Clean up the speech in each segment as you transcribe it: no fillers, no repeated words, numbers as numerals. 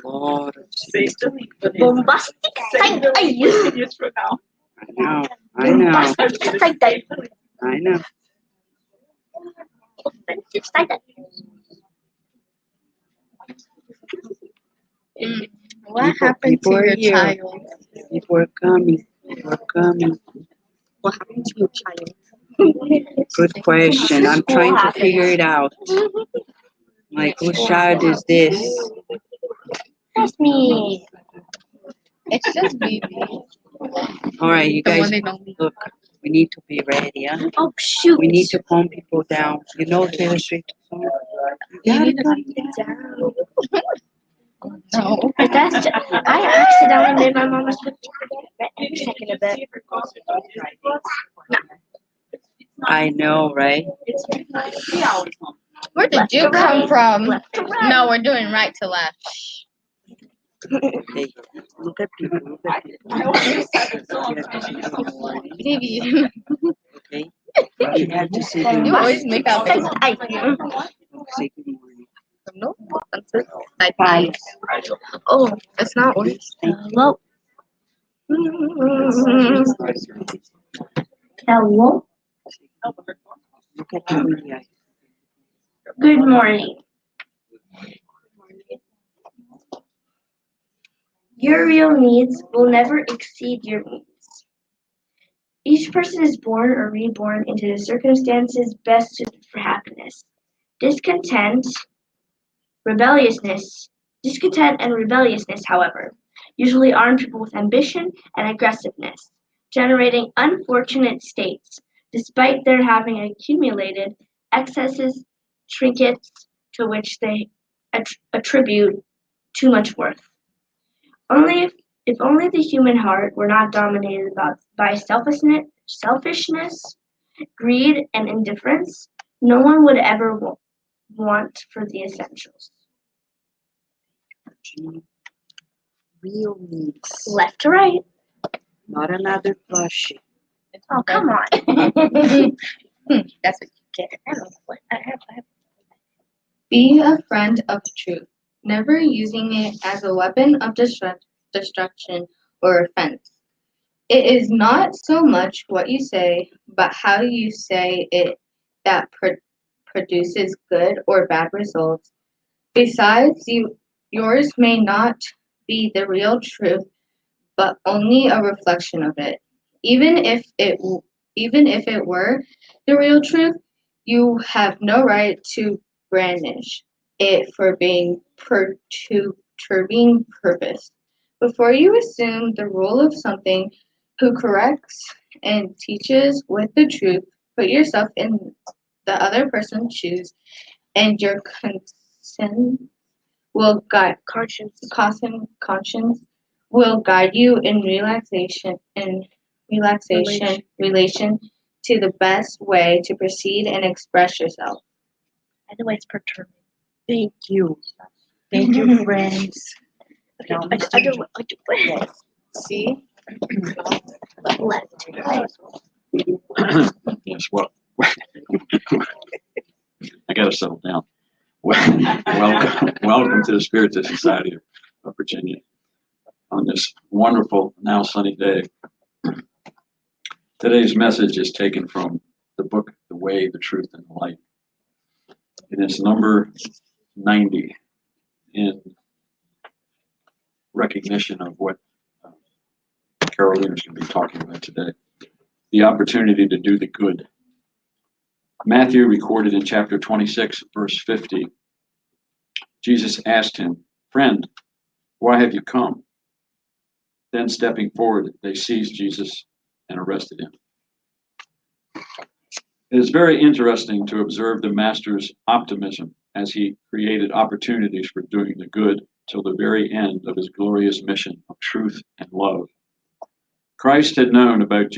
Lot of Bombastic side eye. I know. Bombastic side eye. I know. Offensive side eye. What happened to People are your here. child? People are coming. People are coming. What happened to your child? Good question. I'm trying to figure it out. Like, whose child is this? That's me. It's just baby. All right, you The guys, one they don't look, we need to be ready, huh? Oh shoot. We need to calm people down. You know Taylor Swift song? You gotta calm down. No. That's I accidentally made my mama switch a second of it. I know, right? Where did Left you to come right. from? Left to right. No, we're doing right to left. Hey, look at people. Look at people. You have to say good morning, Baby, okay? You have to say good you morning. always make out Side eye. Say good morning. no like five. Oh, it's not orange. Hello. Hello. Look at people in the eye. Good morning. Your real needs will never exceed your needs. Each person is born or reborn into the circumstances best suited for happiness. Discontent and rebelliousness, however, usually arm people with ambition and aggressiveness, generating unfortunate states, despite their having accumulated excesses, trinkets to which they attribute too much worth. If only the human heart were not dominated by selfishness, greed, and indifference, no one would ever want for the essentials. Real needs. Left to right. Not another plushie. Oh, come on. That's what you get. I have. Be a friend of truth, never using it as a weapon of destruction or offense. It is not so much what you say, but how you say it that produces good or bad results. Besides, yours may not be the real truth, but only a reflection of it. Even if it were the real truth, you have no right to brandish it for being perturbing purpose. Before you assume the role of something who corrects and teaches with the truth, put yourself in the other person's shoes, and your conscience will guide conscience will guide you in relation to the best way to proceed and express yourself. By the way, it's perturbing. Thank you. Thank you, friends. I do. See? Left to right. Yes, well, I got to settle down. Welcome to the Spirited Society of Virginia on this wonderful, now sunny day. Today's message is taken from the book, The Way, the Truth, and the Light. And it's number 90 in recognition of what Carolina's going to be talking about today. The opportunity to do the good. Matthew recorded in chapter 26, verse 50, Jesus asked him, "Friend, why have you come?" Then stepping forward, they seized Jesus and arrested him. It is very interesting to observe the Master's optimism as he created opportunities for doing the good till the very end of his glorious mission of truth and love. Christ had known about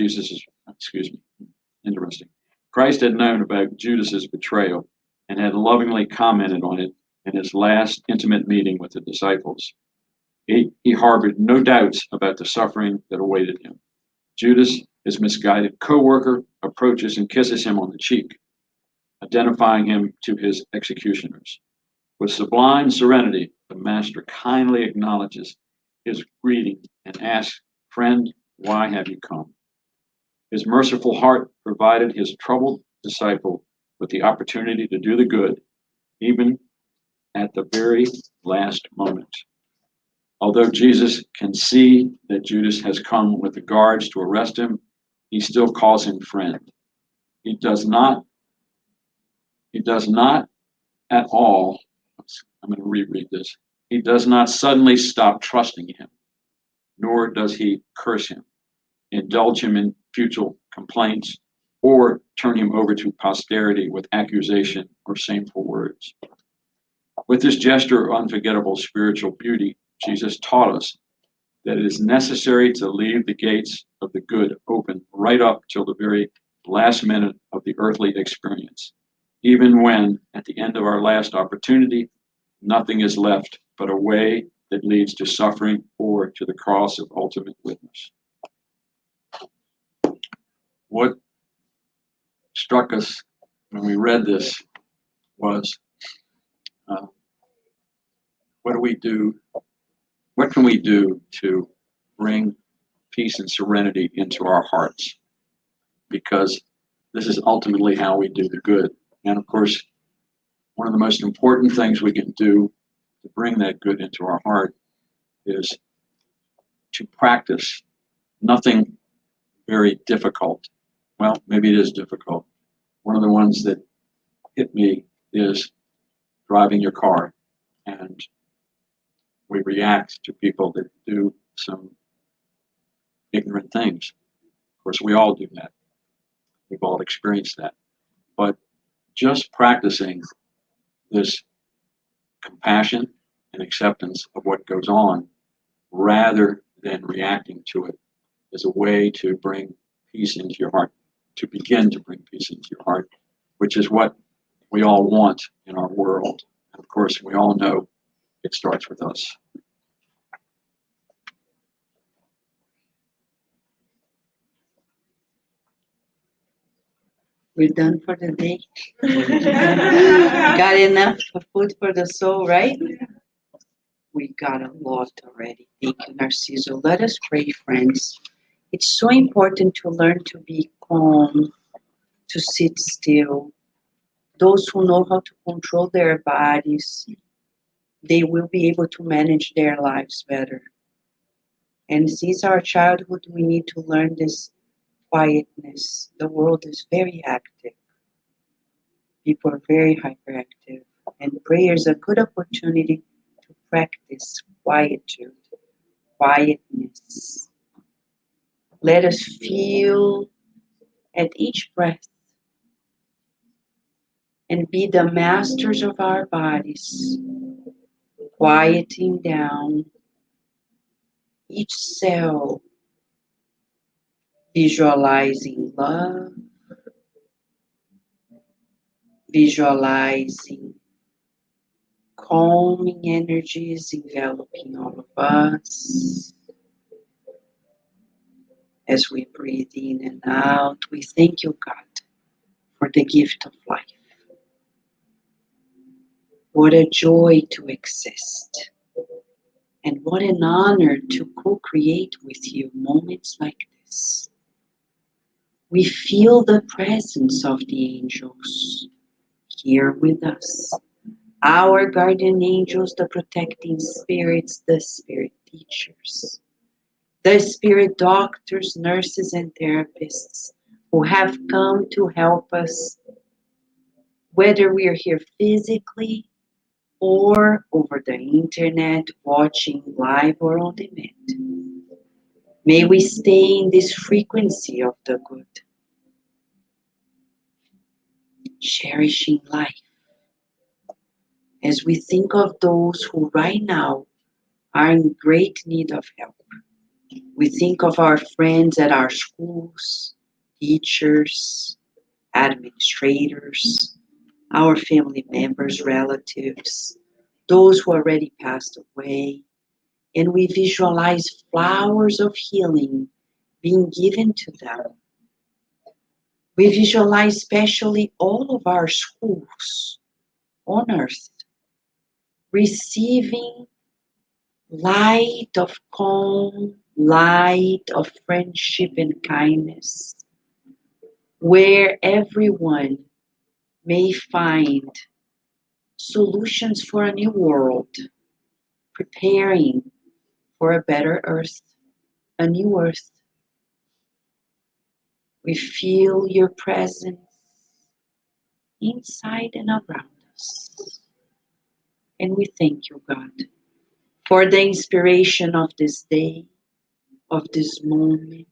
Christ had known about Judas's betrayal and had lovingly commented on it in his last intimate meeting with the disciples. He harbored no doubts about the suffering that awaited him. Judas, his misguided co-worker, approaches and kisses him on the cheek, identifying him to his executioners. With sublime serenity, the master kindly acknowledges his greeting and asks, "Friend, why have you come?" His merciful heart provided his troubled disciple with the opportunity to do the good, even at the very last moment. Although Jesus can see that Judas has come with the guards to arrest him, he still calls him friend. He does not at all, I'm going to reread this. He does not suddenly stop trusting him, nor does he curse him, indulge him in futile complaints, or turn him over to posterity with accusation or shameful words. With this gesture of unforgettable spiritual beauty, Jesus taught us that it is necessary to leave the gates of the good open right up till the very last minute of the earthly experience, even when, at the end of our last opportunity, nothing is left but a way that leads to suffering or to the cross of ultimate witness. What struck us when we read this was, what do we do? What can we do to bring peace and serenity into our hearts? Because this is ultimately how we do the good. And of course, one of the most important things we can do to bring that good into our heart is to practice nothing very difficult. Well, maybe it is difficult. One of the ones that hit me is driving your car, and we react to people that do some ignorant things. Of course, we all do that. We've all experienced that. But just practicing this compassion and acceptance of what goes on rather than reacting to it is a way to bring peace into your heart, to begin to bring peace into your heart, which is what we all want in our world. And of course, we all know it starts with us. We're done for the day. Got enough food for the soul, right? We got a lot already. Thank you, Narciso. Let us pray, friends. It's so important to learn to be calm, to sit still. Those who know how to control their bodies, they will be able to manage their lives better. And since our childhood, we need to learn this quietness. The world is very active. People are very hyperactive. And prayer is a good opportunity to practice quietude, quietness. Let us feel at each breath and be the masters of our bodies, quieting down each cell, visualizing love, visualizing calming energies enveloping all of us. As we breathe in and out, we thank you, God, for the gift of life. What a joy to exist. And what an honor to co-create with you moments like this. We feel the presence of the angels here with us. Our guardian angels, the protecting spirits, the spirit teachers, the spirit doctors, nurses, and therapists who have come to help us, whether we are here physically or over the internet, watching live or on demand. May we stay in this frequency of the good, cherishing life as we think of those who right now are in great need of help. We think of our friends at our schools, teachers, administrators, our family members, relatives, those who already passed away, and we visualize flowers of healing being given to them. We visualize especially all of our schools on earth receiving light of calm, light of friendship and kindness, where everyone may find solutions for a new world, preparing for a better earth, a new earth. We feel your presence inside and around us. And we thank you, God, for the inspiration of this day, of this moment.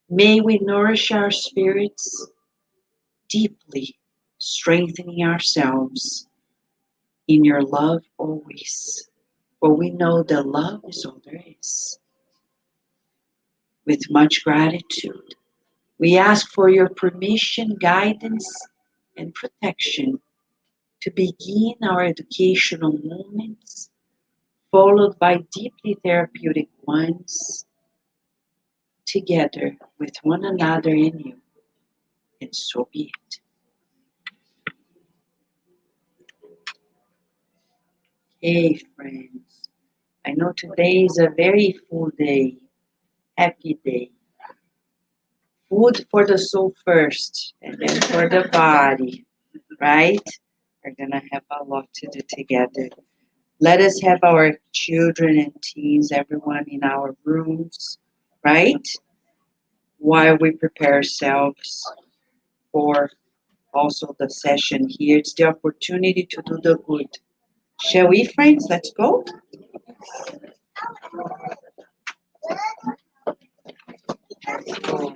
May we nourish our spirits deeply, strengthening ourselves in your love always. For we know that love is all there is. With much gratitude, we ask for your permission, guidance, and protection to begin our educational moments, followed by deeply therapeutic ones, together with one another in you. And so be it. Hey, friends. I know today is a very full day, happy day. Food for the soul first, and then for the body, right? We're gonna have a lot to do together. Let us have our children and teens, everyone in our rooms, right? While we prepare ourselves for also the session here. It's the opportunity to do the good. Shall we, friends? Let's go. Let's go.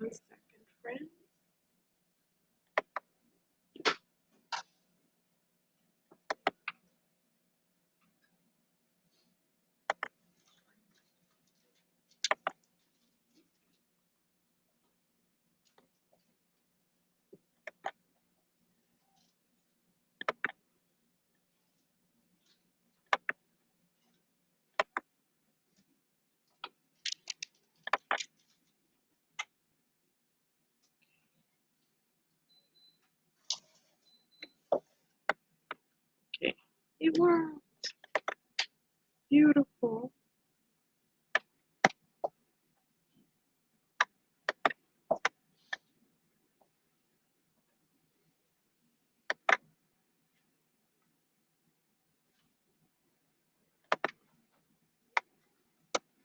One second, friends. Okay. It worked. Beautiful.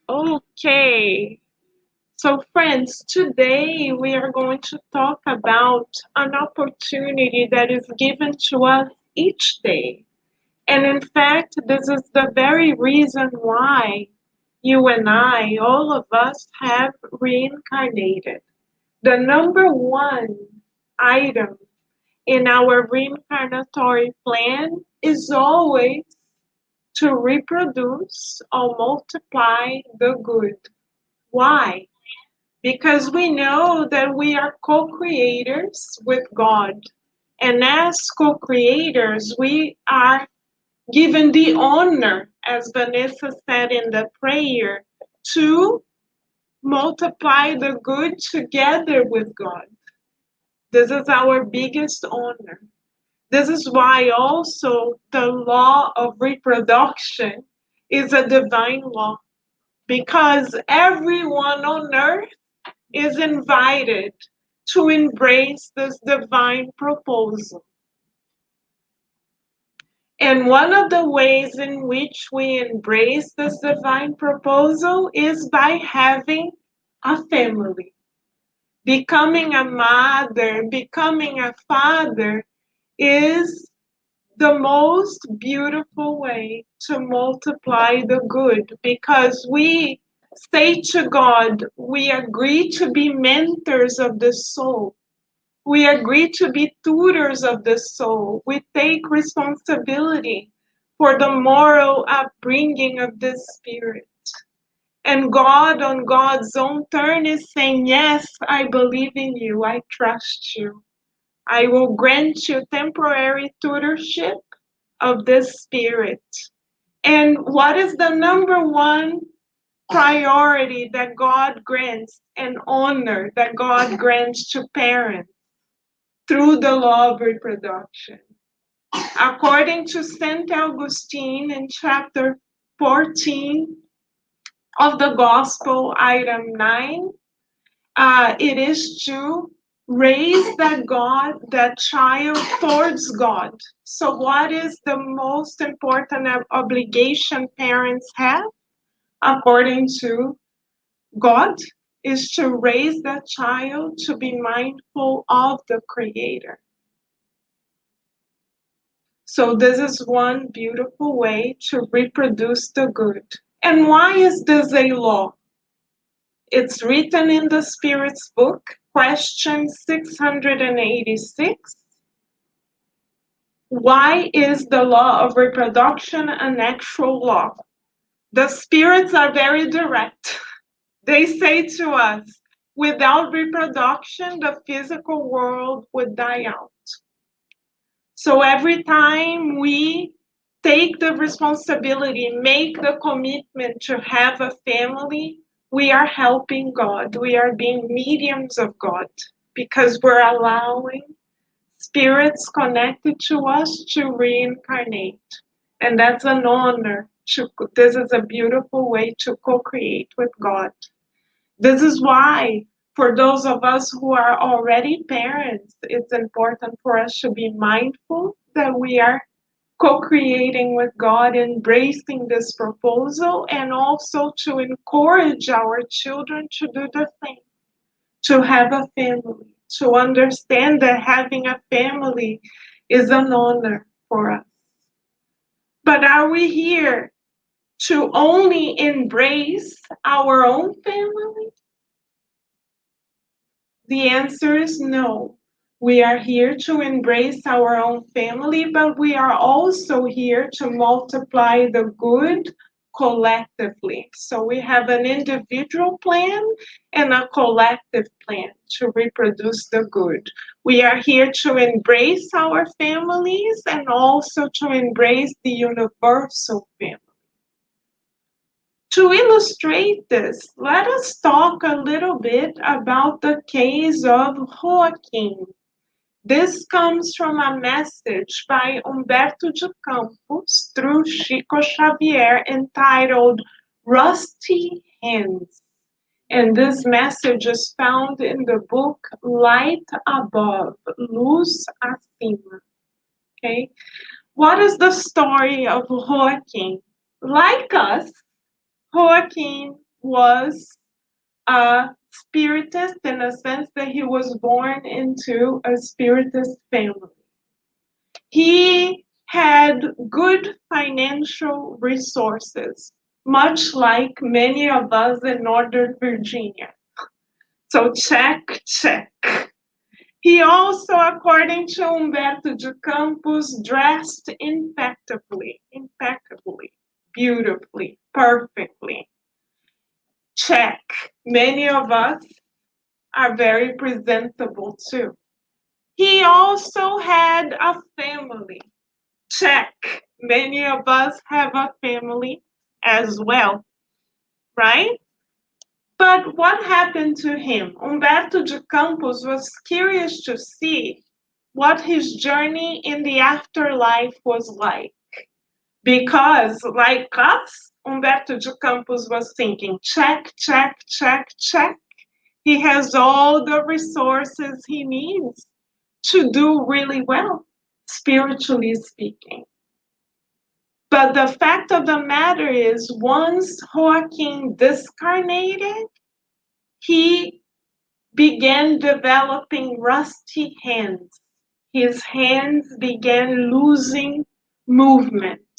Okay. So, friends, today we are going to talk about an opportunity that is given to us each day. And in fact, this is the very reason why you and I, all of us, have reincarnated. The number one item in our reincarnatory plan is always to reproduce or multiply the good. Why? Because we know that we are co-creators with God. And as co-creators, we are given the honor, as Vanessa said in the prayer, to multiply the good together with God. This is our biggest honor. This is why also the law of reproduction is a divine law, because everyone on earth is invited to embrace this divine proposal. And one of the ways in which we embrace this divine proposal is by having a family. Becoming a mother, becoming a father is the most beautiful way to multiply the good, because we say to God, we agree to be mentors of the soul. We agree to be tutors of the soul. We take responsibility for the moral upbringing of the spirit. And God, on God's own turn, is saying, yes, I believe in you. I trust you. I will grant you temporary tutorship of the spirit. And what is the number one priority that God grants and honor that God grants to parents? Through the law of reproduction. According to St. Augustine in chapter 14 of the Gospel, item 9, it is to raise that child towards God. So what is the most important obligation parents have, according to God, is to raise that child to be mindful of the Creator. So this is one beautiful way to reproduce the good. And why is this a law? It's written in the Spirit's book, question 686. Why is the law of reproduction an actual law? The spirits are very direct. They say to us, without reproduction, the physical world would die out. So every time we take the responsibility, make the commitment to have a family, we are helping God. We are being mediums of God, because we're allowing spirits connected to us to reincarnate. And that's an honor. This is a beautiful way to co-create with God. This is why, for those of us who are already parents, it's important for us to be mindful that we are co-creating with God, embracing this proposal, and also to encourage our children to do the same, to have a family, to understand that having a family is an honor for us. But are we here to only embrace our own family? The answer is no. We are here to embrace our own family, but we are also here to multiply the good collectively. So we have an individual plan and a collective plan to reproduce the good. We are here to embrace our families and also to embrace the universal family. To illustrate this, let us talk a little bit about the case of Joaquim. This comes from a message by Humberto de Campos through Chico Xavier entitled Rusty Hands. And this message is found in the book Light Above, Luz Acima. Okay? What is the story of Joaquim? Like us, Joaquim was a spiritist in a sense that he was born into a spiritist family. He had good financial resources, much like many of us in Northern Virginia. So check, check. He also, according to Humberto de Campos, dressed impeccably, beautifully, perfectly. Check. Many of us are very presentable too. He also had a family. Check. Many of us have a family as well, right? But what happened to him? Humberto de Campos was curious to see what his journey in the afterlife was like. Because, like us, Humberto de Campos was thinking, check, check, check, check. He has all the resources he needs to do really well, spiritually speaking. But the fact of the matter is, once Joaquin discarnated, he began developing rusty hands. His hands began losing movement.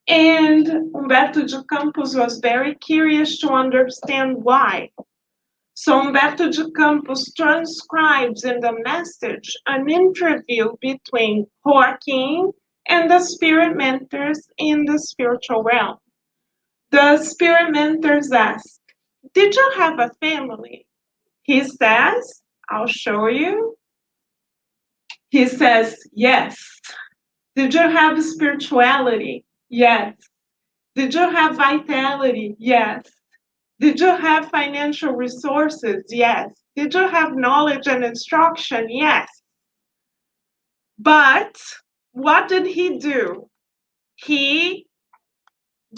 And Humberto de Campos was very curious to understand why. So Humberto de Campos transcribes in the message an interview between Joaquin and the spirit mentors in the spiritual realm. The spirit mentors ask, "Did you have a family?" He says, "I'll show you." He says, "Yes." "Did you have spirituality?" "Yes." "Did you have vitality?" "Yes." "Did you have financial resources?" "Yes." "Did you have knowledge and instruction?" "Yes." But what did he do? He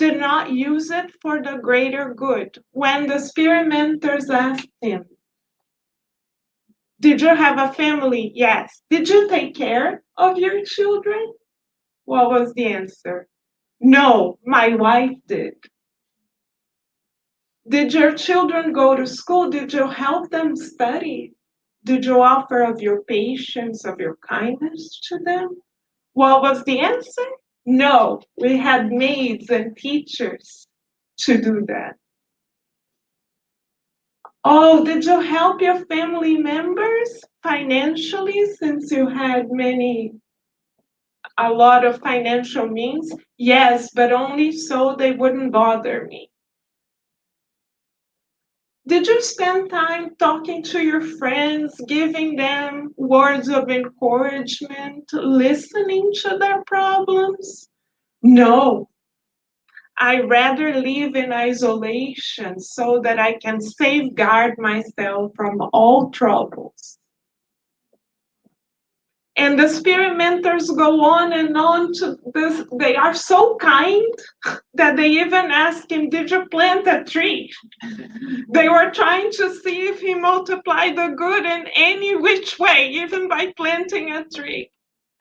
did not use it for the greater good. When the spirit mentors asked him, "Did you have a family?" "Yes." "Did you take care of your children?" What was the answer? "No, my wife did." "Did your children go to school? Did you help them study? Did you offer of your patience, of your kindness to them?" What was the answer? "No, we had maids and teachers to do that." "Oh, did you help your family members financially since you had a lot of financial means?" "Yes, but only so they wouldn't bother me." "Did you spend time talking to your friends, giving them words of encouragement, listening to their problems?" "No, I rather live in isolation so that I can safeguard myself from all troubles." And the spirit mentors go on and on to this. They are so kind that they even ask him, "Did you plant a tree?" They were trying to see if he multiplied the good in any which way, even by planting a tree.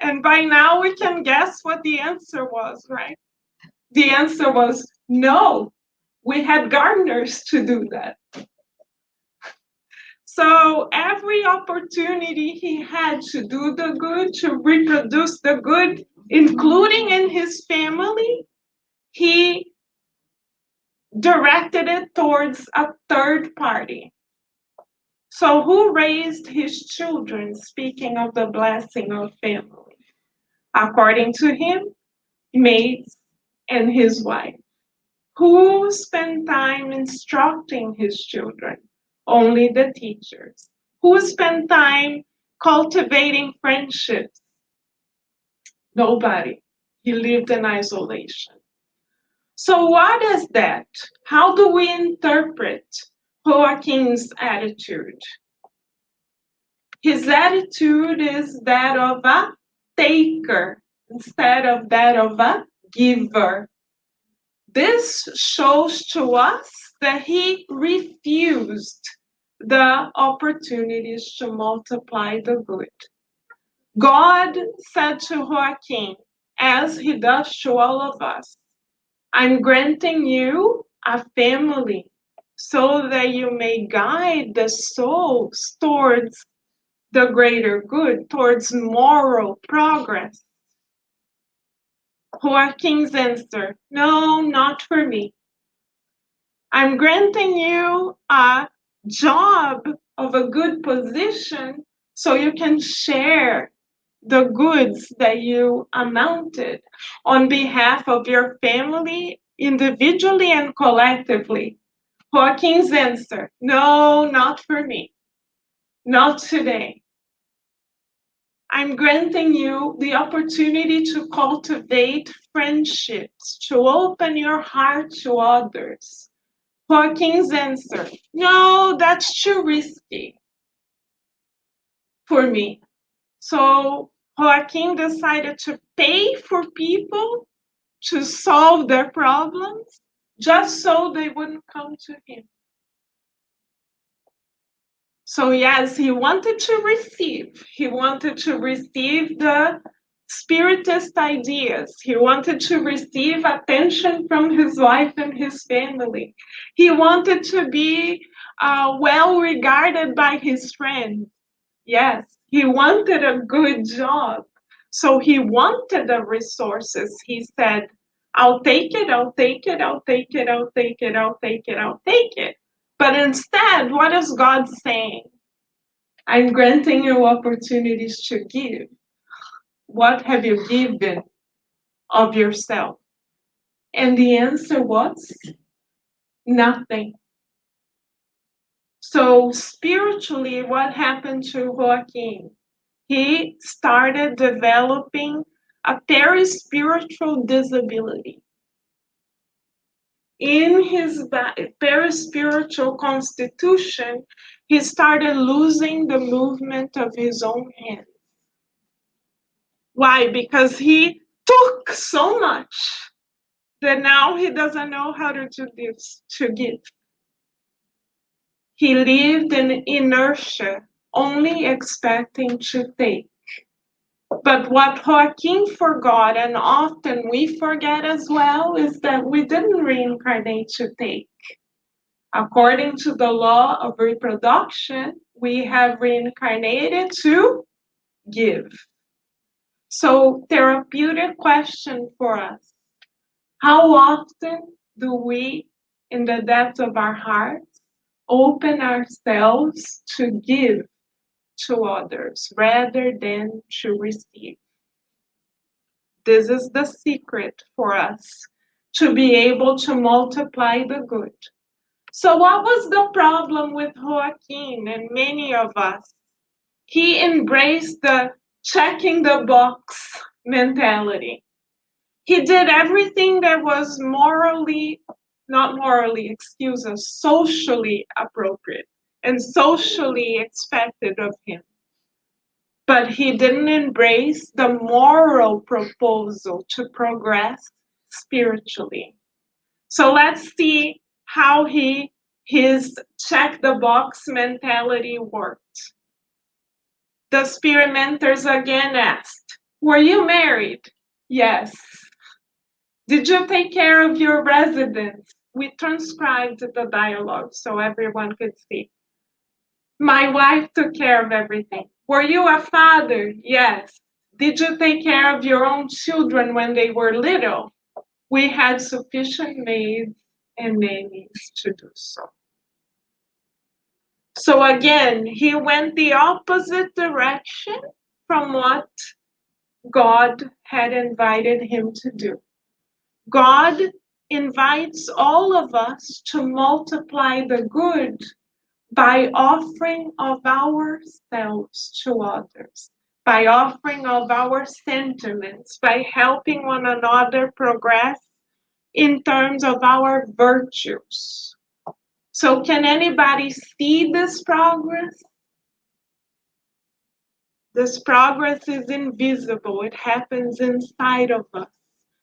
And by now we can guess what the answer was, right? The answer was no. We had gardeners to do that. So every opportunity he had to do the good, to reproduce the good, including in his family, he directed it towards a third party. So who raised his children, speaking of the blessing of family? According to him, maids and his wife. Who spent time instructing his children? Only the teachers. Who spent time cultivating friendships? Nobody. He lived in isolation. So what is that? How do we interpret Joaquin's attitude? His attitude is that of a taker instead of that of a giver. This shows to us that he refused the opportunities to multiply the good. God said to Joaquin, as he does to all of us, "I'm granting you a family so that you may guide the souls towards the greater good, towards moral progress." Joaquin's answer, "No, not for me. I'm granting you a job of a good position so you can share the goods that you amounted on behalf of your family, individually and collectively." Joaquin's answer, "No, not for me. Not today. I'm granting you the opportunity to cultivate friendships, to open your heart to others." Joaquin's answer, "No, that's too risky for me." So Joaquin decided to pay for people to solve their problems just so they wouldn't come to him. So yes, he wanted to receive. He wanted to receive the spiritist ideas. He wanted to receive attention from his wife and his family. He wanted to be well regarded by his friends. Yes, he wanted a good job. So he wanted the resources. He said, I'll take it, I'll take it, I'll take it, I'll take it, I'll take it, I'll take it. But instead, what is God saying? I'm granting you opportunities to give. What have you given of yourself? And the answer was nothing. So spiritually, what happened to Joaquin? He started developing a perispiritual disability. In his perispiritual constitution, he started losing the movement of his own hands. Why? Because he took so much that now he doesn't know how to do this, to give. He lived in inertia, only expecting to take. But what Joaquin forgot, and often we forget as well, is that we didn't reincarnate to take. According to the law of reproduction, we have reincarnated to give. So, therapeutic question for us. How often do we, in the depths of our hearts, open ourselves to give to others rather than to receive? This is the secret for us to be able to multiply the good. So, what was the problem with Joaquin and many of us? He embraced the checking the box mentality. He did everything that was not morally, excuse us, socially appropriate and socially expected of him. But he didn't embrace the moral proposal to progress spiritually. So let's see how his check the box mentality worked. The spirit mentors again asked, were you married? Yes. Did you take care of your residence? We transcribed the dialogue so everyone could see. My wife took care of everything. Were you a father? Yes. Did you take care of your own children when they were little? We had sufficient maids and nannies to do so. So again, he went the opposite direction from what God had invited him to do. God invites all of us to multiply the good by offering of ourselves to others, by offering of our sentiments, by helping one another progress in terms of our virtues. So can anybody see this progress? This progress is invisible. It happens inside of us.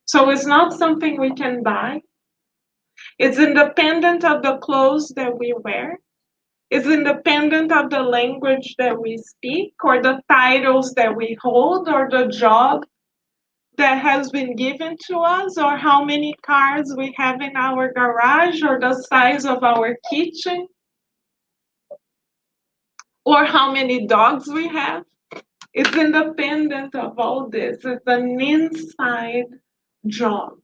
So it's not something we can buy. It's independent of the clothes that we wear. It's independent of the language that we speak or the titles that we hold or the job that has been given to us or how many cars we have in our garage or the size of our kitchen or how many dogs we have. It's independent of all this. It's an inside job.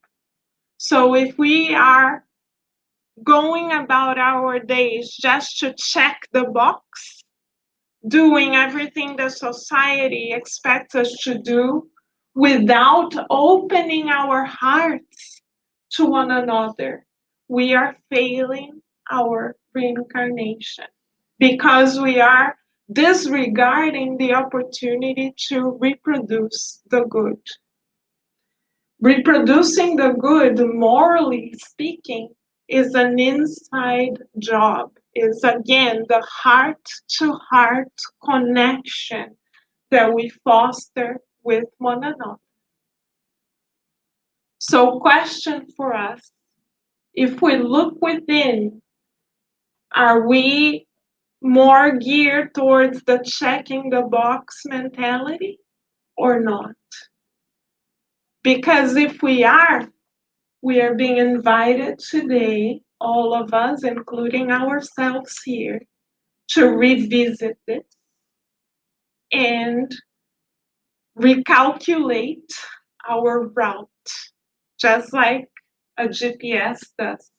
So if we are going about our days just to check the box, doing everything the society expects us to do without opening our hearts to one another, we are failing our reincarnation because we are disregarding the opportunity to reproduce the good. Reproducing the good, morally speaking, is an inside job. Is again the heart-to-heart connection that we foster with one another. So, question for us, if we look within, are we more geared towards the checking the box mentality or not? Because if we are being invited today, all of us, including ourselves here, to revisit this and recalculate our route, just like a GPS does.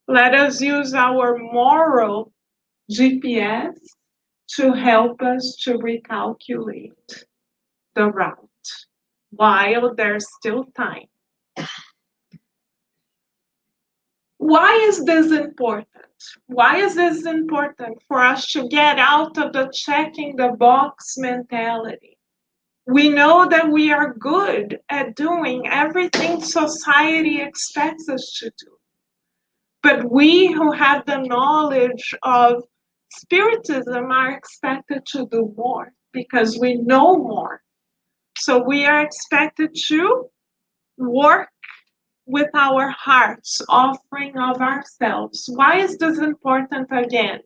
Let us use our moral GPS to help us to recalculate the route while there's still time. Why is this important? Why is this important for us to get out of the checking the box mentality? We know that we are good at doing everything society expects us to do. But we who have the knowledge of Spiritism are expected to do more because we know more. So we are expected to work with our hearts, offering of ourselves. Why is this important again?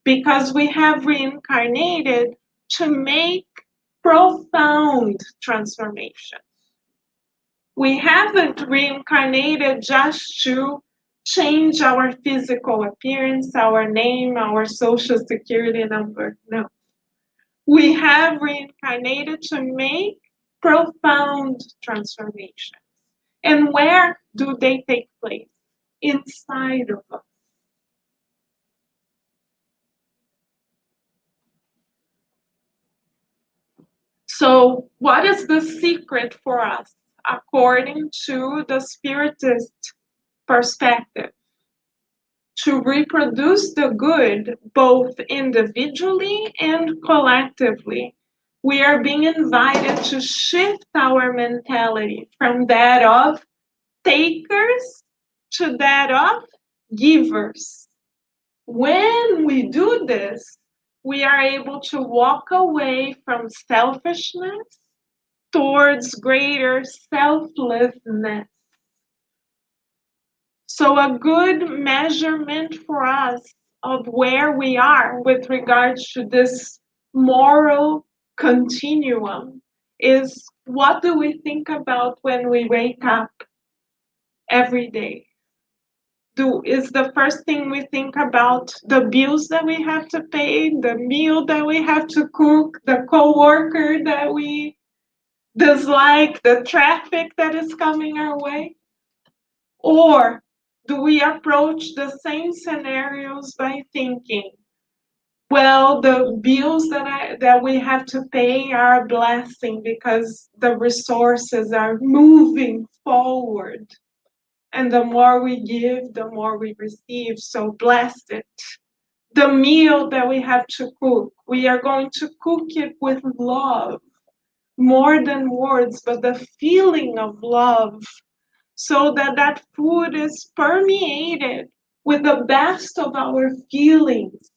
Because we have reincarnated to make profound transformation. We haven't reincarnated just to change our physical appearance, our name, our social security number. No. We have reincarnated to make profound transformations. And where do they take place? Inside of us. So, what is the secret for us, according to the Spiritist perspective? To reproduce the good, both individually and collectively, we are being invited to shift our mentality from that of takers to that of givers. When we do this, we are able to walk away from selfishness towards greater selflessness. So a good measurement for us of where we are with regards to this moral continuum is, what do we think about when we wake up every day? Is the first thing we think about the bills that we have to pay, the meal that we have to cook, the coworker that we dislike, the traffic that is coming our way? Or do we approach the same scenarios by thinking, well, the bills that we have to pay are a blessing because the resources are moving forward. And the more we give, the more we receive. So bless it. The meal that we have to cook, we are going to cook it with love, more than words, but the feeling of love, so that that food is permeated with the best of our feelings,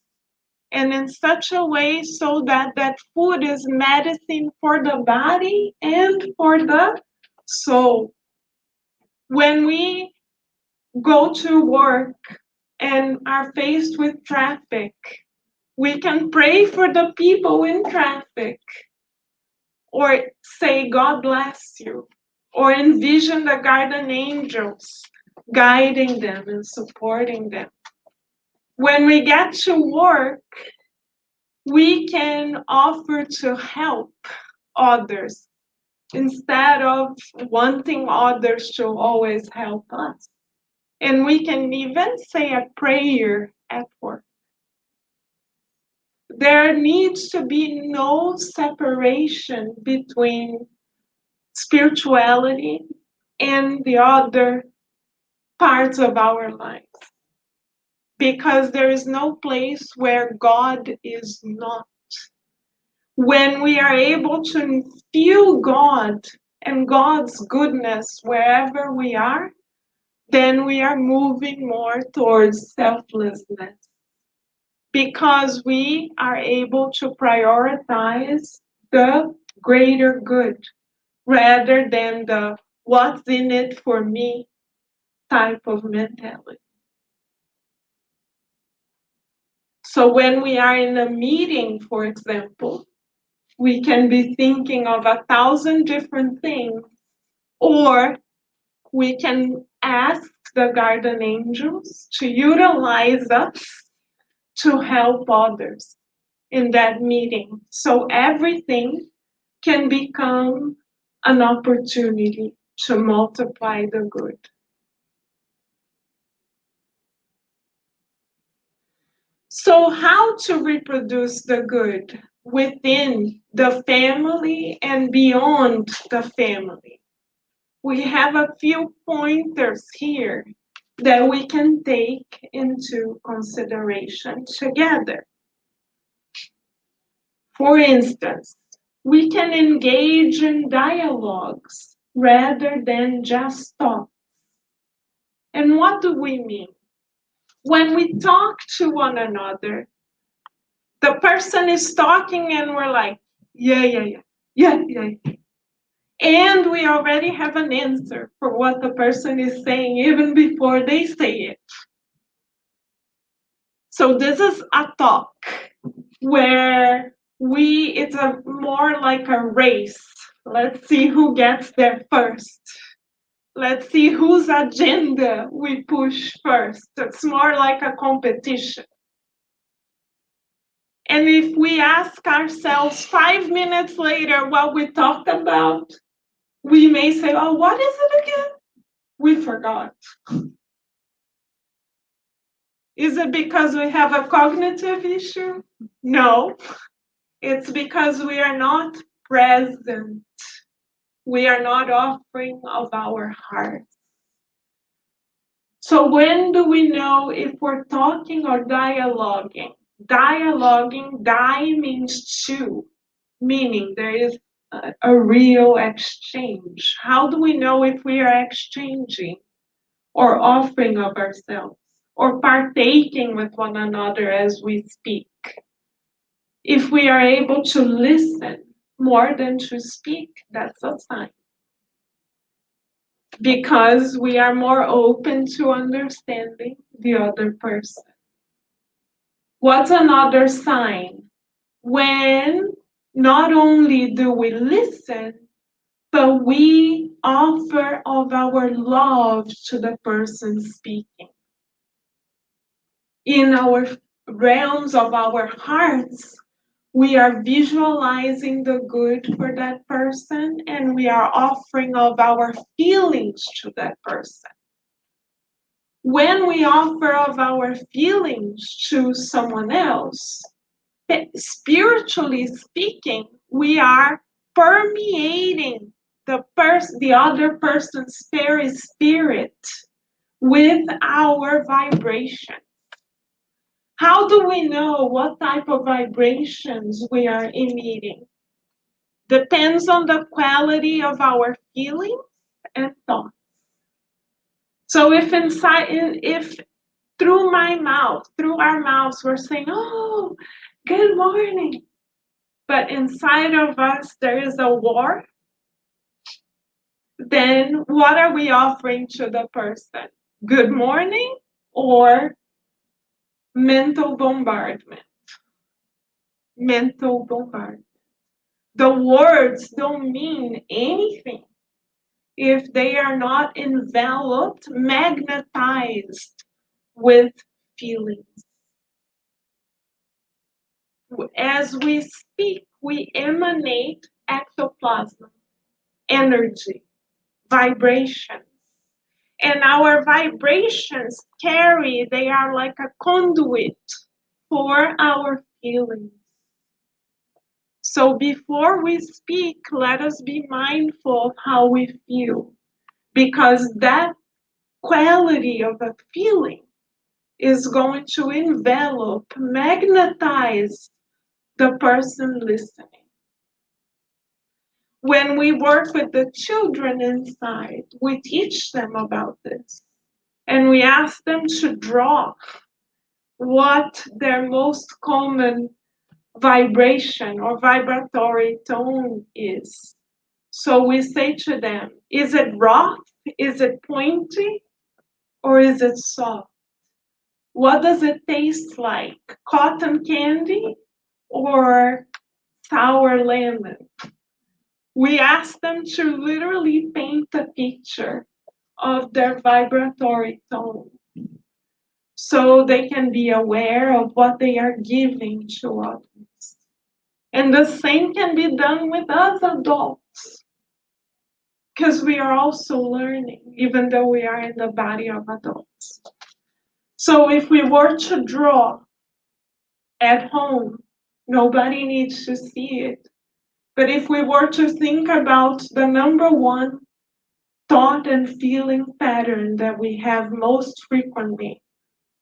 and in such a way so that that food is medicine for the body and for the soul. When we go to work and are faced with traffic, we can pray for the people in traffic, or say, God bless you, or envision the guardian angels guiding them and supporting them. When we get to work, we can offer to help others instead of wanting others to always help us. And we can even say a prayer at work. There needs to be no separation between spirituality and the other parts of our lives, because there is no place where God is not. When we are able to feel God and God's goodness wherever we are, then we are moving more towards selflessness, because we are able to prioritize the greater good rather than the what's in it for me type of mentality. So when we are in a meeting, for example, we can be thinking of 1,000 different things, or we can ask the guardian angels to utilize us to help others in that meeting. So everything can become an opportunity to multiply the good. So how to reproduce the good within the family and beyond the family? We have a few pointers here that we can take into consideration together. For instance, we can engage in dialogues rather than just talk. And what do we mean? When we talk to one another, the person is talking and we're like, yeah, yeah, yeah, yeah, yeah, yeah. And we already have an answer for what the person is saying even before they say it. So this is a talk where it's a more like a race. Let's see who gets there first. Let's see whose agenda we push first. It's more like a competition. And if we ask ourselves 5 minutes later what we talked about, we may say, oh, what is it again? We forgot. Is it because we have a cognitive issue? No, it's because we are not present. We are not offering of our heart. So when do we know if we're talking or dialoguing? Dialoguing, die means two, meaning there is a real exchange. How do we know if we are exchanging or offering of ourselves or partaking with one another as we speak? If we are able to listen more than to speak, that's a sign. Because we are more open to understanding the other person. What's another sign? When not only do we listen, but we offer of our love to the person speaking. In our realms of our hearts, we are visualizing the good for that person and we are offering of our feelings to that person. When we offer of our feelings to someone else, spiritually speaking, we are permeating the other person's very spirit with our vibration. How do we know what type of vibrations we are emitting? Depends on the quality of our feelings and thoughts. So if through my mouth, through our mouths, we're saying, oh, good morning. But inside of us, there is a war. Then what are we offering to the person? Good morning or mental bombardment? Mental bombardment. The words don't mean anything if they are not enveloped, magnetized with feelings. As we speak, we emanate ectoplasm, energy, vibrations. And our vibrations they are like a conduit for our feelings. So before we speak, let us be mindful of how we feel, because that quality of a feeling is going to envelop, magnetize the person listening. When we work with the children inside, we teach them about this. And we ask them to draw what their most common vibration or vibratory tone is. So we say to them, is it rough? Is it pointy? Or is it soft? What does it taste like? Cotton candy or sour lemon? We ask them to literally paint a picture of their vibratory tone so they can be aware of what they are giving to others. And the same can be done with us adults, because we are also learning, even though we are in the body of adults. So if we were to draw at home, nobody needs to see it. But if we were to think about the number one thought and feeling pattern that we have most frequently,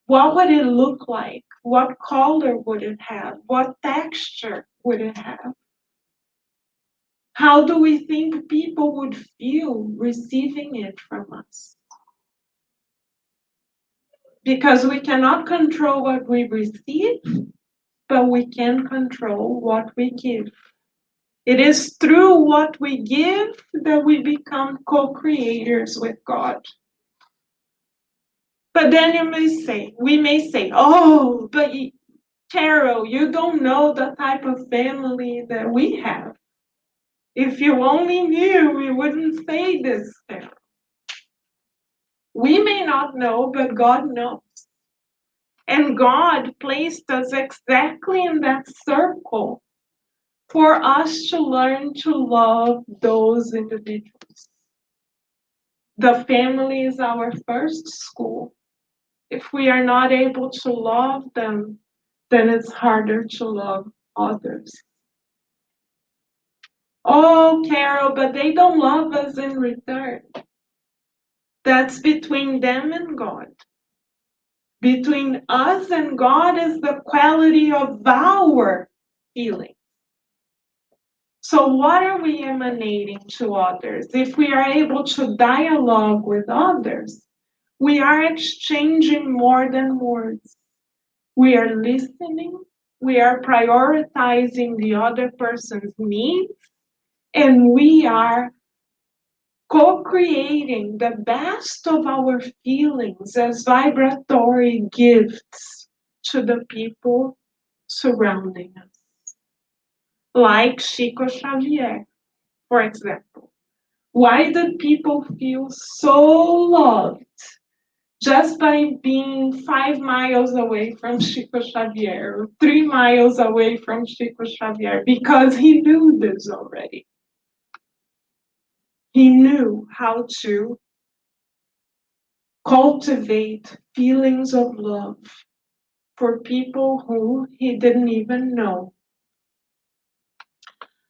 what would it look like? What color would it have? What texture would it have? How do we think people would feel receiving it from us? Because we cannot control what we receive, but we can control what we give. It is through what we give that we become co-creators with God. But then we may say, oh, but Carol, you don't know the type of family that we have. If you only knew, we wouldn't say this, Carol. We may not know, but God knows. And God placed us exactly in that circle for us to learn to love those individuals. The family is our first school. If we are not able to love them, then it's harder to love others. Oh, Carol, but they don't love us in return. That's between them and God. Between us and God is the quality of our feeling. So what are we emanating to others? If we are able to dialogue with others, we are exchanging more than words. We are listening, we are prioritizing the other person's needs, and we are co-creating the best of our feelings as vibratory gifts to the people surrounding us. Like Chico Xavier, for example. Why do people feel so loved just by being 5 miles away from Chico Xavier, or 3 miles away from Chico Xavier? Because he knew this already. He knew how to cultivate feelings of love for people who he didn't even know.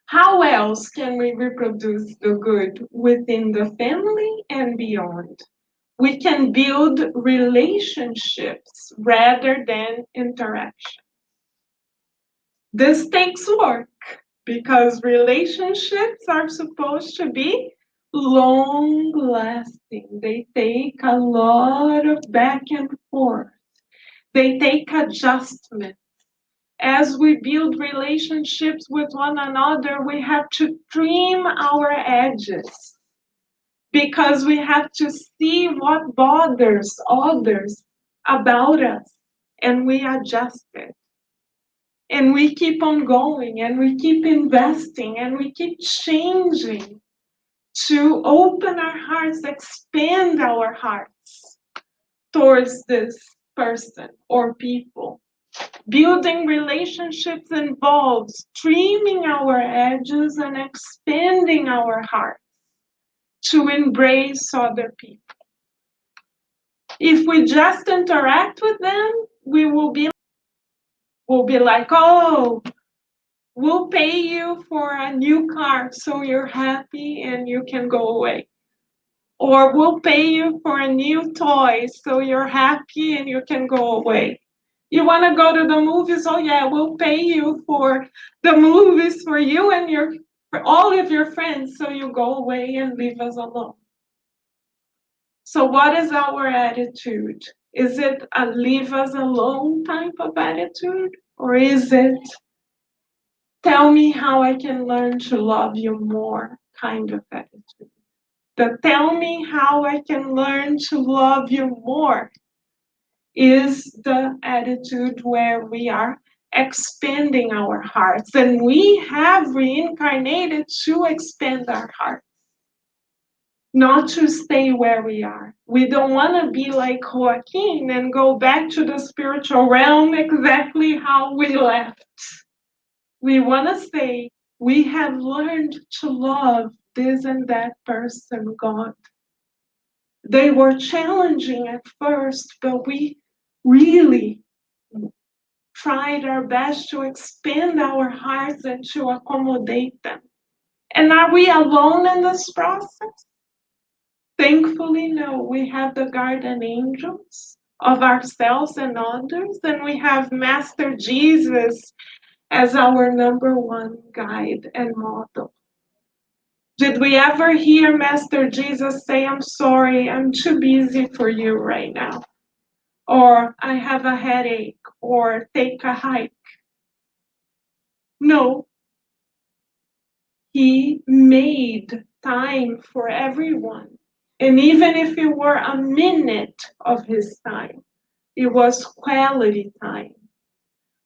How else can we reproduce the good within the family and beyond? We can build relationships rather than interaction. This takes work because relationships are supposed to be long lasting. They take a lot of back and forth. They take adjustment. As we build relationships with one another, we have to trim our edges because we have to see what bothers others about us, and we adjust it. And we keep on going, and we keep investing, and we keep changing to open our hearts, expand our hearts towards this person or people. Building relationships involves trimming our edges and expanding our hearts to embrace other people. If we just interact with them, we'll be like, oh, we'll pay you for a new car so you're happy and you can go away. Or we'll pay you for a new toy so you're happy and you can go away. You want to go to the movies? Oh yeah, we'll pay you for the movies for you and for all of your friends so you go away and leave us alone. So what is our attitude? Is it a leave us alone type of attitude? Or is it tell me how I can learn to love you more kind of attitude? The tell me how I can learn to love you more is the attitude where we are expanding our hearts. And we have reincarnated to expand our hearts, not to stay where we are. We don't want to be like Joaquin and go back to the spiritual realm exactly how we left. We want to say, we have learned to love this and that person, God. They were challenging at first, but we really tried our best to expand our hearts and to accommodate them. And are we alone in this process? Thankfully, no. We have the guardian angels of ourselves and others, and we have Master Jesus as our number one guide and model. Did we ever hear Master Jesus say, I'm sorry, I'm too busy for you right now? Or I have a headache, or take a hike? No. He made time for everyone. And even if it were a minute of his time, it was quality time.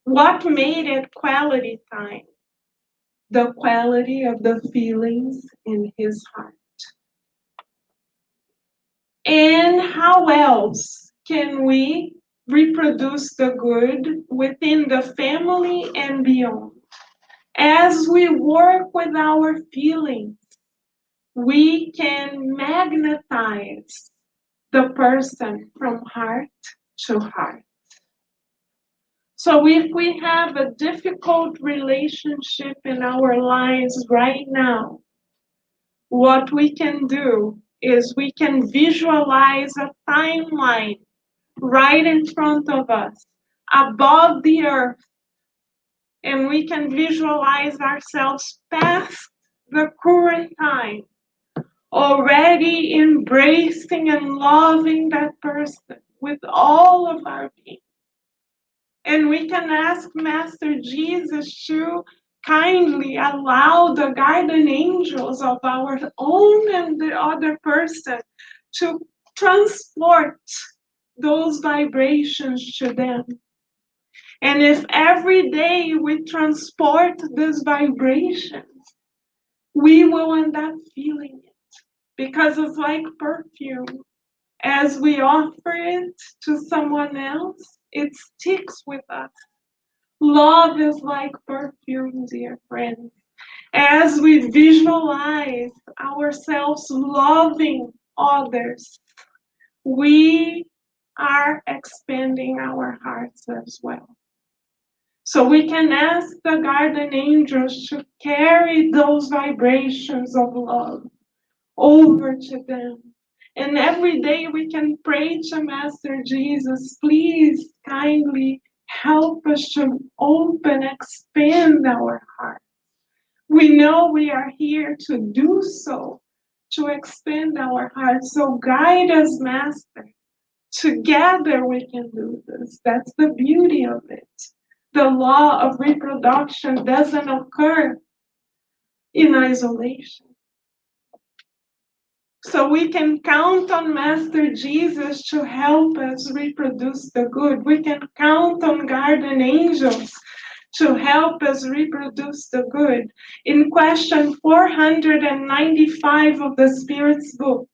What made it quality time? The quality of the feelings in his heart. And how else can we reproduce the good within the family and beyond? As we work with our feelings, we can magnetize the person from heart to heart. So if we have a difficult relationship in our lives right now, what we can do is we can visualize a timeline right in front of us, above the earth, and we can visualize ourselves past the current time, already embracing and loving that person with all of our being. And we can ask Master Jesus to kindly allow the guardian angels of our own and the other person to transport those vibrations to them. And if every day we transport these vibrations, we will end up feeling it. Because it's like perfume. As we offer it to someone else, it sticks with us. Love is like perfume, dear friends. As we visualize ourselves loving others, we are expanding our hearts as well. So we can ask the guardian angels to carry those vibrations of love over to them. And every day we can pray to Master Jesus, please kindly help us to open, expand our heart. We know we are here to do so, to expand our heart. So guide us, Master. Together we can do this. That's the beauty of it. The law of reproduction doesn't occur in isolation. So we can count on Master Jesus to help us reproduce the good. We can count on guardian angels to help us reproduce the good. In question 495 of the Spirit's book,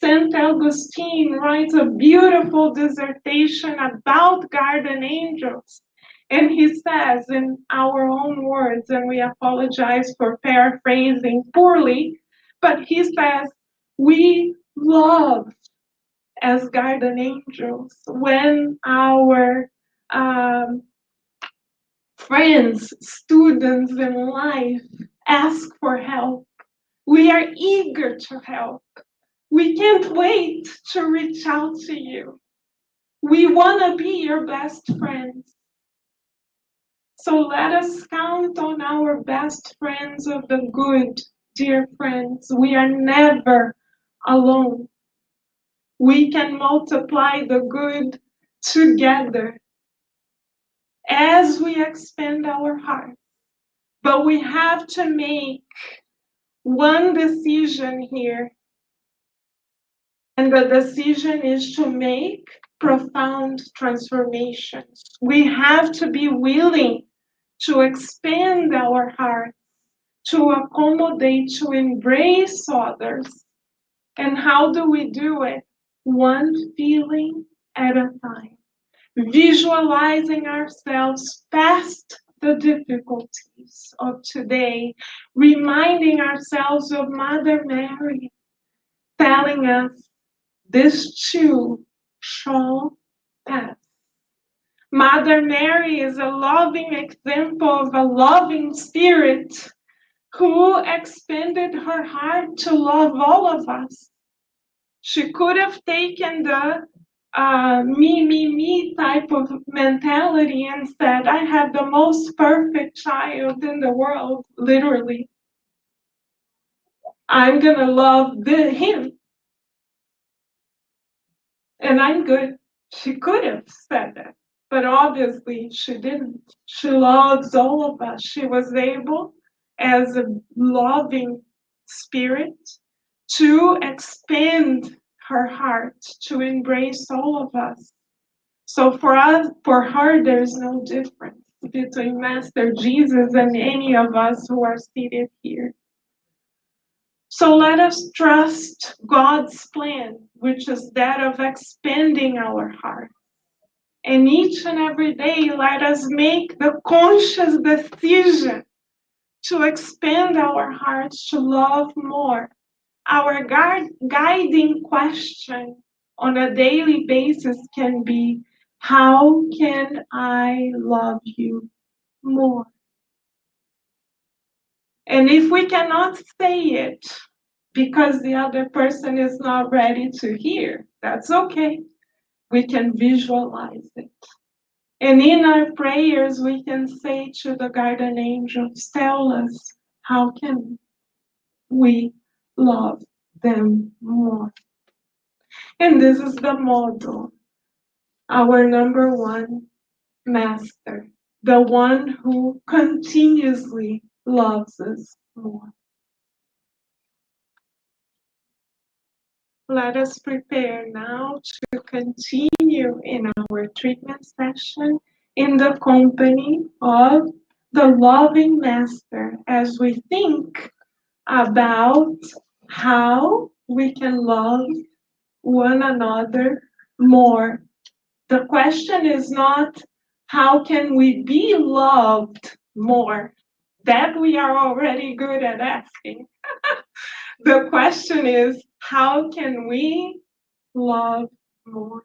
St. Augustine writes a beautiful dissertation about guardian angels. And he says in our own words, and we apologize for paraphrasing poorly, but he says, we love as guardian angels when our friends, students in life ask for help. We are eager to help. We can't wait to reach out to you. We want to be your best friends. So let us count on our best friends of the good, dear friends. We are never alone. We can multiply the good together as we expand our hearts. But we have to make one decision here. And the decision is to make profound transformations. We have to be willing to expand our hearts, to accommodate, to embrace others. And how do we do it? One feeling at a time, visualizing ourselves past the difficulties of today, reminding ourselves of Mother Mary, telling us this too shall pass. Mother Mary is a loving example of a loving spirit who expanded her heart to love all of us. She could have taken the me type of mentality and said, I have the most perfect child in the world, literally. I'm going to love him, and I'm good. She could have said that, but obviously she didn't. She loves all of us. She was able, as a loving spirit, to expand her heart to embrace all of us. So for us, for her, there's no difference between Master Jesus and any of us who are seated here. So let us trust God's plan, which is that of expanding our heart. And each and every day, let us make the conscious decision to expand our hearts to love more. Our guiding question on a daily basis can be, how can I love you more? And if we cannot say it because the other person is not ready to hear, that's okay. We can visualize it. And in our prayers, we can say to the guardian angels, tell us, how can we love them more? And this is the model, our number one master, the one who continuously loves us more. Let us prepare now to continue in our treatment session in the company of the loving master as we think about how we can love one another more. The question is not how can we be loved more? That we are already good at asking. The question is, how can we love more?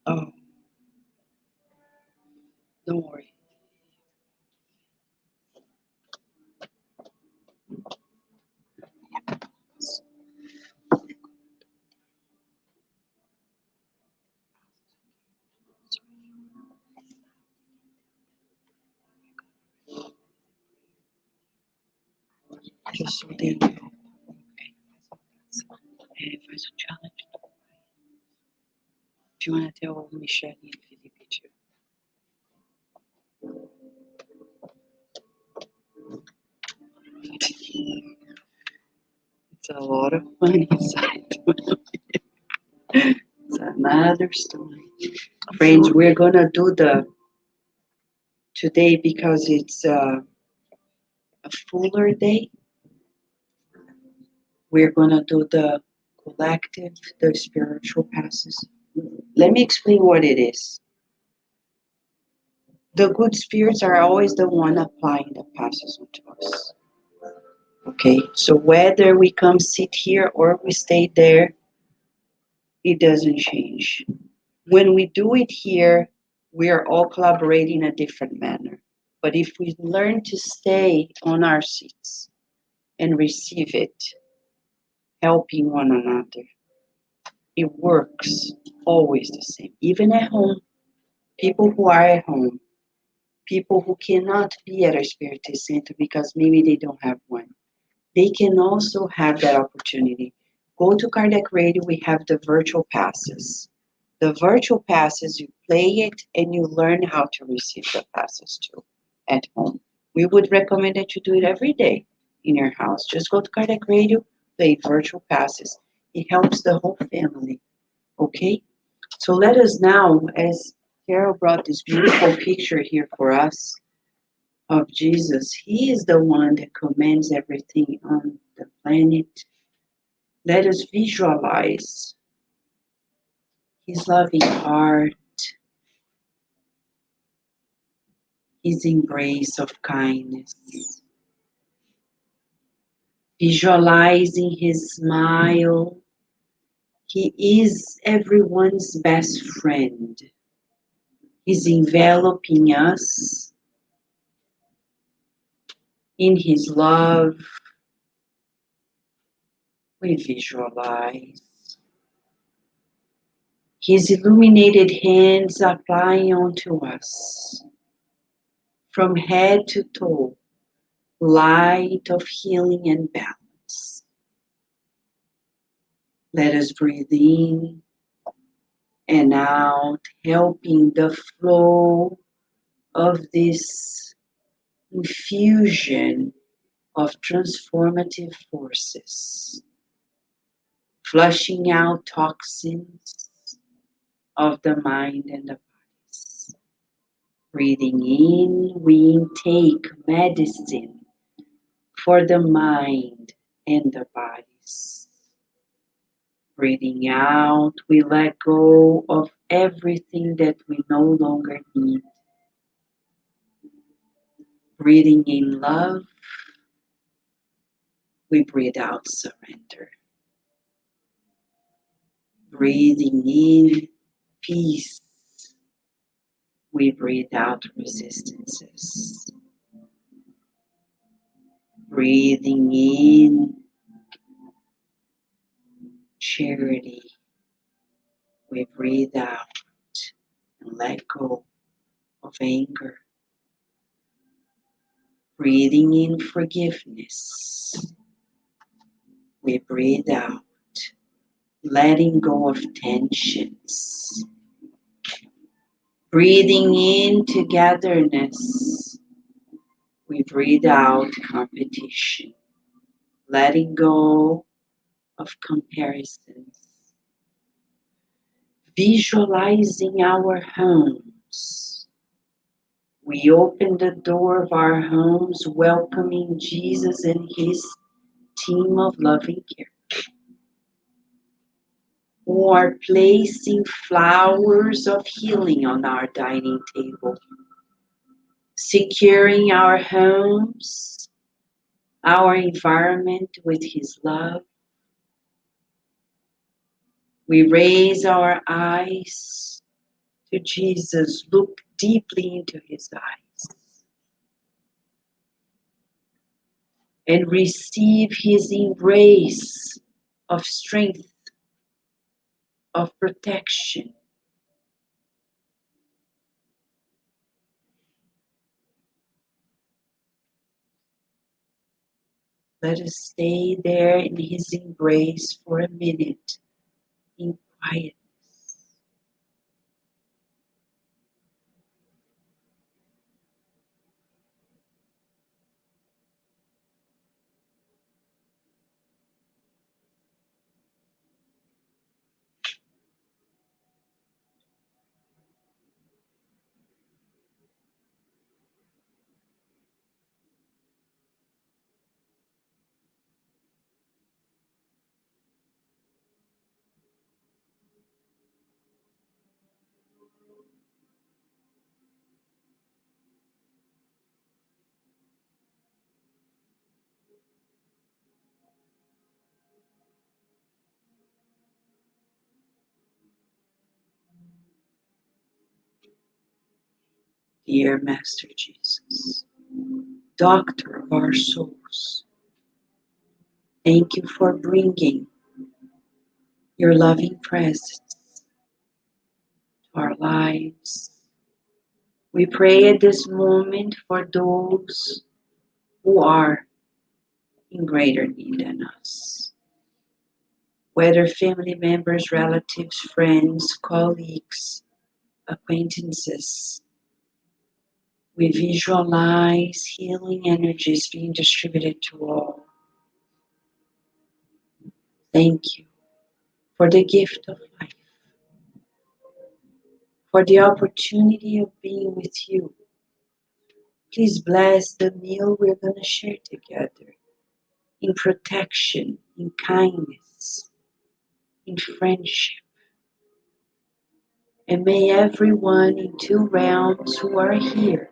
Oh, don't worry. Just so they know. Okay. Faz o challenge. Do you want to tell Michelle and Felipe too? It's a lot of fun inside. It's another story. Friends, we're gonna do the today because it's a fuller day. We're gonna do the collective, the spiritual passes. Let me explain what it is. The good spirits are always the one applying the passes onto us. Okay, so whether we come sit here or we stay there, it doesn't change. When we do it here, we are all collaborating in a different manner. But if we learn to stay on our seats and receive it, helping one another, it works always the same. Even at home, people who are at home, people who cannot be at a spiritist center because maybe they don't have one, they can also have that opportunity. Go to Kardec Radio, we have the virtual passes. The virtual passes, you play it and you learn how to receive the passes too at home. We would recommend that you do it every day in your house. Just go to Kardec Radio, play virtual passes. It helps the whole family. Okay? So let us now, as Carol brought this beautiful picture here for us of Jesus, he is the one that commands everything on the planet. Let us visualize his loving heart, his embrace of kindness, visualizing his smile. He is everyone's best friend. He's enveloping us in his love. We visualize his illuminated hands applying onto us from head to toe, light of healing and balance. Let us breathe in and out, helping the flow of this infusion of transformative forces, flushing out toxins of the mind and the bodies. Breathing in, we intake medicine for the mind and the bodies. Breathing out, we let go of everything that we no longer need. Breathing in love, we breathe out surrender. Breathing in peace, we breathe out resistances. Breathing in charity, we breathe out and let go of anger, Breathing in forgiveness. We breathe out, letting go of tensions. Breathing in togetherness. We breathe out competition, letting go of comparisons. Visualizing our homes. We open the door of our homes, welcoming Jesus and his team of loving care. Or placing flowers of healing on our dining table. Securing our homes, our environment with his love. We raise our eyes to Jesus, look deeply into his eyes, and receive his embrace of strength, of protection. Let us stay there in his embrace for a minute in quietness. Dear Master Jesus, Doctor of our souls, thank you for bringing your loving presence to our lives. We pray at this moment for those who are in greater need than us, whether family members, relatives, friends, colleagues, acquaintances. We visualize healing energies being distributed to all. Thank you for the gift of life, for the opportunity of being with you. Please bless the meal we're going to share together in protection, in kindness, in friendship. And may everyone in two realms who are here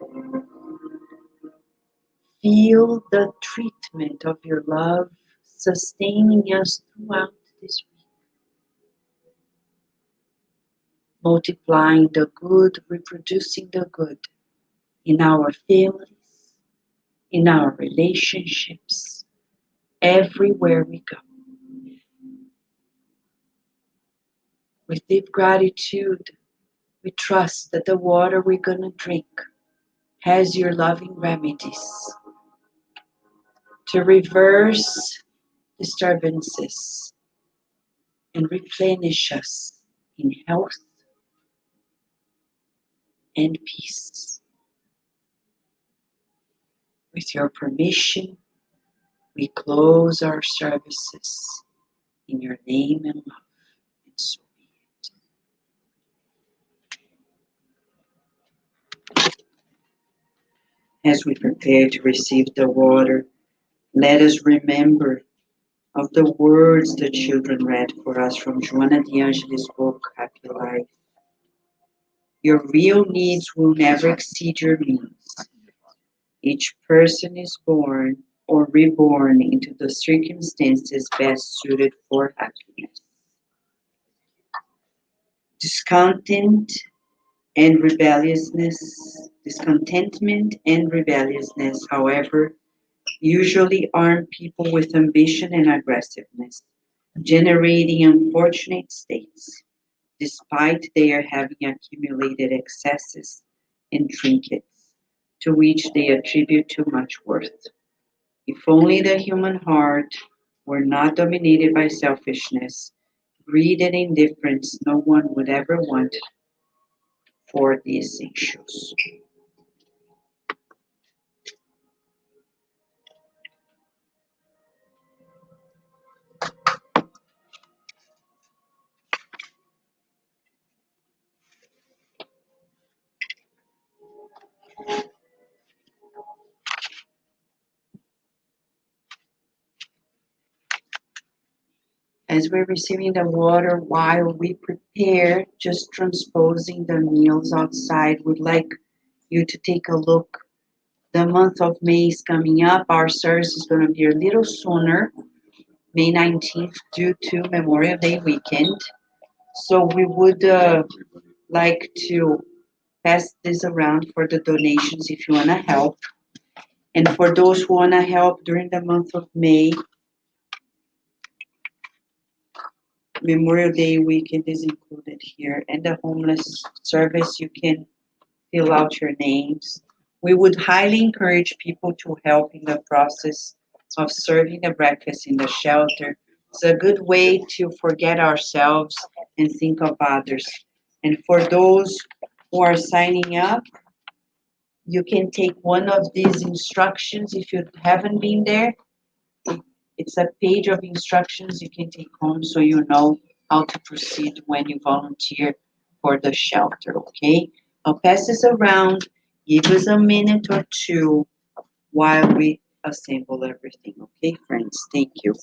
feel the treatment of your love sustaining us throughout this week, multiplying the good, reproducing the good in our families, in our relationships, everywhere we go. With deep gratitude, we trust that the water we're going to drink has your loving remedies to reverse disturbances and replenish us in health and peace. With your permission, we close our services in your name and love. And so be it. As we prepare to receive the water, let us remember of the words the children read for us from Joana de Angelis' book, Happy Life. Your real needs will never exceed your means. Each person is born or reborn into the circumstances best suited for happiness. Discontentment and rebelliousness, however, usually arm people with ambition and aggressiveness, generating unfortunate states, despite their having accumulated excesses and trinkets to which they attribute too much worth. If only the human heart were not dominated by selfishness, greed, and indifference, no one would ever want for the essentials. As we're receiving the water while we prepare, just transposing the meals outside, would like you to take a look. The month of May is coming up. Our service is going to be a little sooner, May 19th, due to Memorial Day weekend. So we would like to pass this around for the donations if you want to help. And for those who want to help during the month of May, Memorial Day weekend is included here. And the homeless service, you can fill out your names. We would highly encourage people to help in the process of serving the breakfast in the shelter. It's a good way to forget ourselves and think of others. And for those who are signing up, you can take one of these instructions if you haven't been there. It's a page of instructions you can take home so you know how to proceed when you volunteer for the shelter, okay? I'll pass this around. Give us a minute or two while we assemble everything, okay, friends? Thank you.